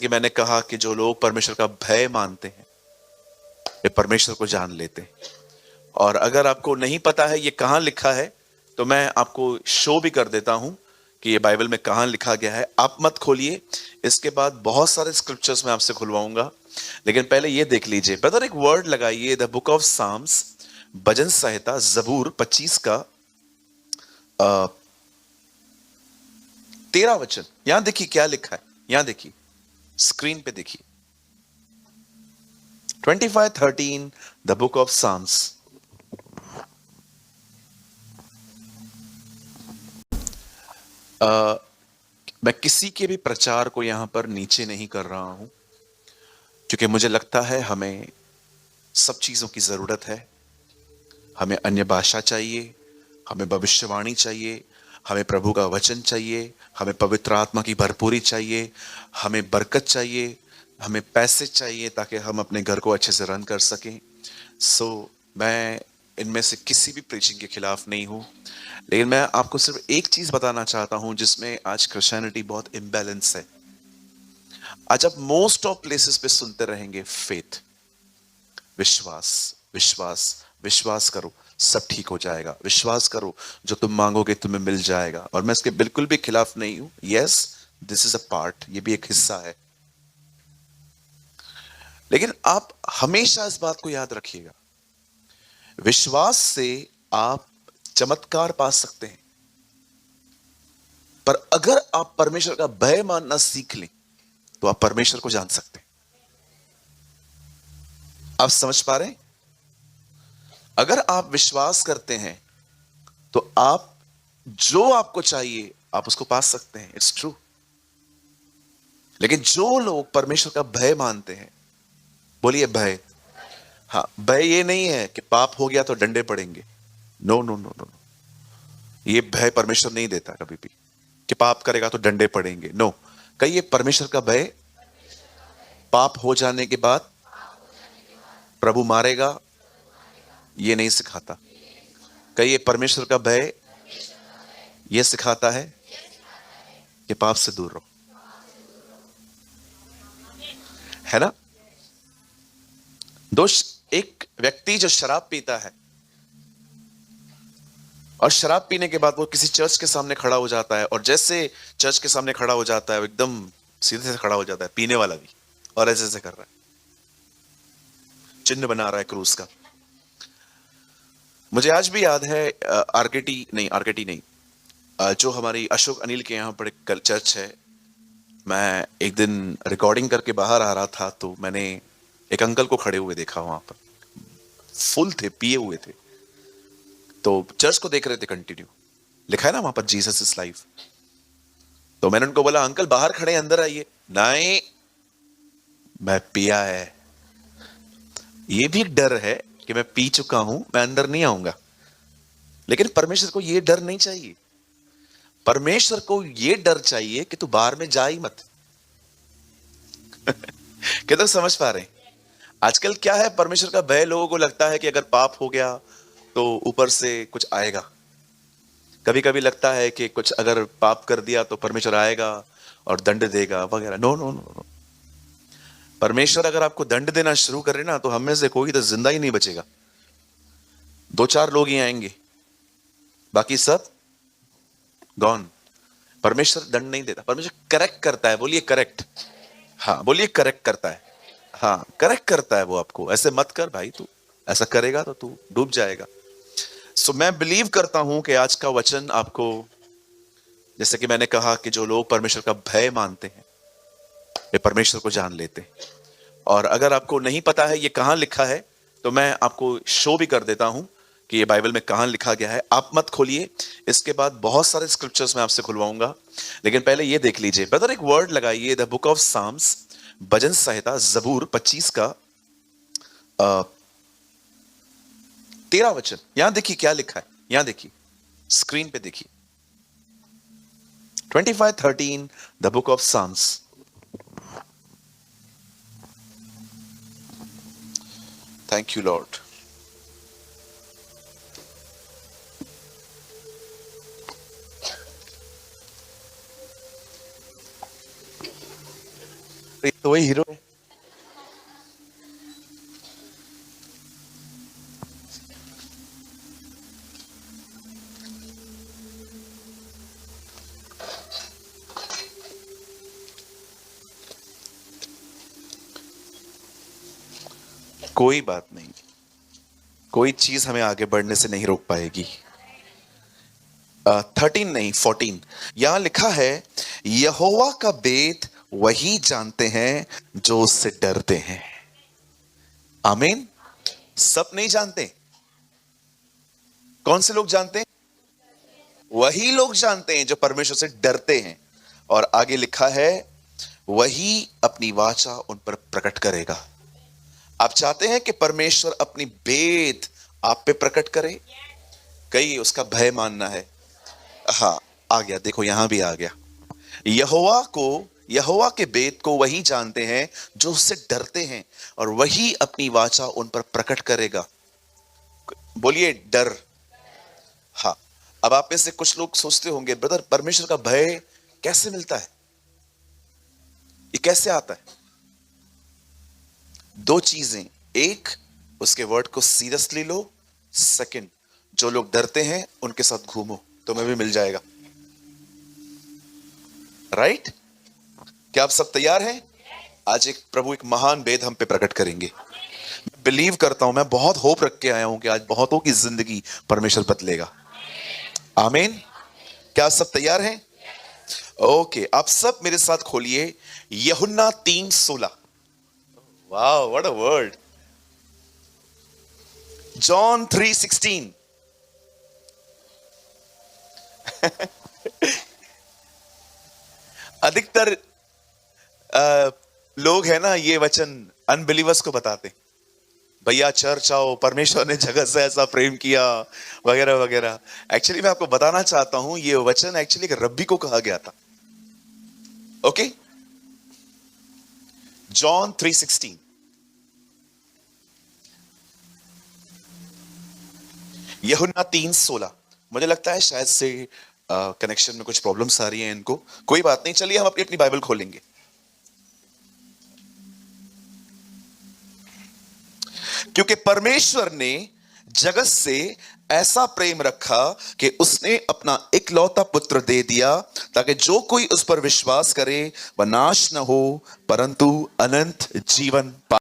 कि मैंने कहा कि जो लोग परमेश्वर का भय मानते हैं वे परमेश्वर को जान लेते हैं। और अगर आपको नहीं पता है ये कहां लिखा है तो मैं आपको शो भी कर देता हूं कि ये बाइबल में कहां लिखा गया है। आप मत खोलिए, इसके बाद बहुत सारे स्क्रिप्चर्स मैं आपसे खुलवाऊंगा, लेकिन पहले ये देख लीजिए। ब्रदर एक वर्ड लगाइए, द बुक ऑफ साम्स, भजन संहिता जबूर 25 का 13 वचन। यहां देखिए क्या लिखा है, यहां देखिए, स्क्रीन पे देखिए। 25:13 द बुक ऑफ साम्स। मैं किसी के भी प्रचार को यहां पर नीचे नहीं कर रहा हूं, क्योंकि मुझे लगता है हमें सब चीजों की जरूरत है। हमें अन्य भाषा चाहिए, हमें भविष्यवाणी चाहिए, हमें प्रभु का वचन चाहिए, हमें पवित्र आत्मा की भरपूरी चाहिए, हमें बरकत चाहिए, हमें पैसे चाहिए ताकि हम अपने घर को अच्छे से रन कर सकें। मैं इनमें से किसी भी प्रीचिंग के खिलाफ नहीं हूं, लेकिन मैं आपको सिर्फ एक चीज बताना चाहता हूं जिसमें आज क्रिश्चियनिटी बहुत इम्बैलेंस है। आज आप मोस्ट ऑफ प्लेसेस पे सुनते रहेंगे फेथ, विश्वास, विश्वास, विश्वास करो सब ठीक हो जाएगा, विश्वास करो जो तुम मांगोगे तुम्हें मिल जाएगा। और मैं इसके बिल्कुल भी खिलाफ नहीं हूं। Yes, this is a part, ये भी एक हिस्सा है, लेकिन आप हमेशा इस बात को याद रखिएगा, विश्वास से आप चमत्कार पा सकते हैं, पर अगर आप परमेश्वर का भय मानना सीख लें तो आप परमेश्वर को जान सकते हैं। आप समझ पा रहे हैं? अगर आप विश्वास करते हैं तो आप जो आपको चाहिए आप उसको पा सकते हैं, इट्स ट्रू। लेकिन जो लोग परमेश्वर का भय मानते हैं, बोलिए भय। हाँ, भय ये नहीं है कि पाप हो गया तो डंडे पड़ेंगे। नो नो नो नो, ये भय परमेश्वर नहीं देता कभी भी कि पाप करेगा तो डंडे पड़ेंगे। नो, कहिए परमेश्वर का भय पाप हो जाने के बाद प्रभु मारेगा, ये नहीं सिखाता। कहिए परमेश्वर का भय ये सिखाता है कि पाप से दूर रहो, है ना। दोष, एक व्यक्ति जो शराब पीता है और शराब पीने के बाद वो किसी चर्च के सामने खड़ा हो जाता है, और जैसे चर्च के सामने खड़ा हो जाता है वो एकदम सीधे से खड़ा हो जाता है, पीने वाला भी, और ऐसे ऐसे कर रहा है, चिन्ह बना रहा है क्रूस का। मुझे आज भी याद है, आरकेटी नहीं, जो हमारी अशोक अनिल के यहाँ पर एक चर्च है। मैं एक दिन रिकॉर्डिंग करके बाहर आ रहा था तो मैंने एक अंकल को खड़े हुए देखा वहां पर, फुल थे, पिए हुए थे, तो चर्च को देख रहे थे कंटिन्यू। लिखा है ना वहां पर जीसस इज लाइफ। तो मैंने उनको बोला अंकल बाहर खड़े अंदर आइए। नहीं, मैं पिया है। ये भी एक डर है कि मैं पी चुका हूं, मैं अंदर नहीं आऊंगा। लेकिन परमेश्वर को ये डर नहीं चाहिए। परमेश्वर को ये डर चाहिए कि तू बाहर में जा ही मत। कितना समझ पा रहे हैं? आजकल क्या है, परमेश्वर का भय लोगों को लगता है कि अगर पाप हो गया तो ऊपर से कुछ आएगा। कभी कभी लगता है कि कुछ अगर पाप कर दिया तो परमेश्वर आएगा और दंड देगा वगैरह। नो नो नो नो, परमेश्वर अगर आपको दंड देना शुरू करे ना तो हम में से कोई तो जिंदा ही नहीं बचेगा। 2-4 लोग ही आएंगे, बाकी सब गॉन। परमेश्वर दंड नहीं देता, परमेश्वर करेक्ट करता है। बोलिए करेक्ट। हाँ बोलिए करेक्ट करता है। हाँ करेक्ट करता है वो आपको, ऐसे मत कर भाई, तू ऐसा करेगा तो तू डूब जाएगा। मैं बिलीव करता हूं कि आज का वचन आपको, जैसे कि मैंने कहा कि जो लोग परमेश्वर का भय मानते हैं वे परमेश्वर को जान लेते हैं। और अगर आपको नहीं पता है ये कहां लिखा है तो मैं आपको शो भी कर देता हूं कि ये बाइबल में कहां लिखा गया है। आप मत खोलिए, इसके बाद बहुत सारे स्क्रिप्चर्स मैं आपसे खुलवाऊंगा, लेकिन पहले ये देख लीजिए। ब्रदर एक वर्ड लगाइए, द बुक ऑफ साम्स, भजन संहिता जबूर 25 का 13 वचन। यहां देखिए क्या लिखा है, यहां देखिए, स्क्रीन पे देखिए। 25:13 the book of Psalms. Thank you lord. तो वही हीरो है। कोई बात नहीं, कोई चीज हमें आगे बढ़ने से नहीं रोक पाएगी। 13 नहीं 14, यहां लिखा है यहोवा का भेद वही जानते हैं जो उससे डरते हैं। आमीन। सब नहीं जानते। कौन से लोग जानते हैं? वही लोग जानते हैं जो परमेश्वर से डरते हैं। और आगे लिखा है वही अपनी वाचा उन पर प्रकट करेगा। आप चाहते हैं कि परमेश्वर अपनी भेद आप पे प्रकट करे? कई उसका भय मानना है। हाँ, आ गया, देखो यहां भी आ गया। यहोवा के भेद को वही जानते हैं जो उससे डरते हैं, और वही अपनी वाचा उन पर प्रकट करेगा। बोलिए डर। हाँ। अब आप में से कुछ लोग सोचते होंगे, ब्रदर परमेश्वर का भय कैसे मिलता है, ये कैसे आता है? दो चीजें, एक उसके वर्ड को सीरियसली लो, सेकंड जो लोग डरते हैं उनके साथ घूमो, तुम्हें भी मिल जाएगा। राइट? क्या आप सब तैयार हैं? आज प्रभु एक महान भेद हम पे प्रकट करेंगे। बिलीव करता हूं, मैं बहुत होप रख के आया हूं कि आज बहुतों की जिंदगी परमेश्वर बदलेगा। आमीन। क्या आप सब तैयार हैं? ओके, आप सब मेरे साथ खोलिए यूहन्ना 3:16। Wow, what a word. John 3:16। अधिकतर लोग है ना, ये वचन अनबिलीवर्स को बताते, भैया चर्च आओ, परमेश्वर ने जगत से ऐसा प्रेम किया वगैरह वगैरह। एक्चुअली मैं आपको बताना चाहता हूं, ये वचन एक्चुअली एक रब्बी को कहा गया था। Okay, John 3:16। यूहन्ना 3:16। मुझे लगता है शायद से कनेक्शन में कुछ प्रॉब्लम्स आ रही हैं इनको, कोई बात नहीं, चलिए हम अपनी अपनी बाइबल खोलेंगे। क्योंकि परमेश्वर ने जगत से ऐसा प्रेम रखा कि उसने अपना इकलौता पुत्र दे दिया, ताकि जो कोई उस पर विश्वास करे वह नाश न हो परंतु अनंत जीवन पाए।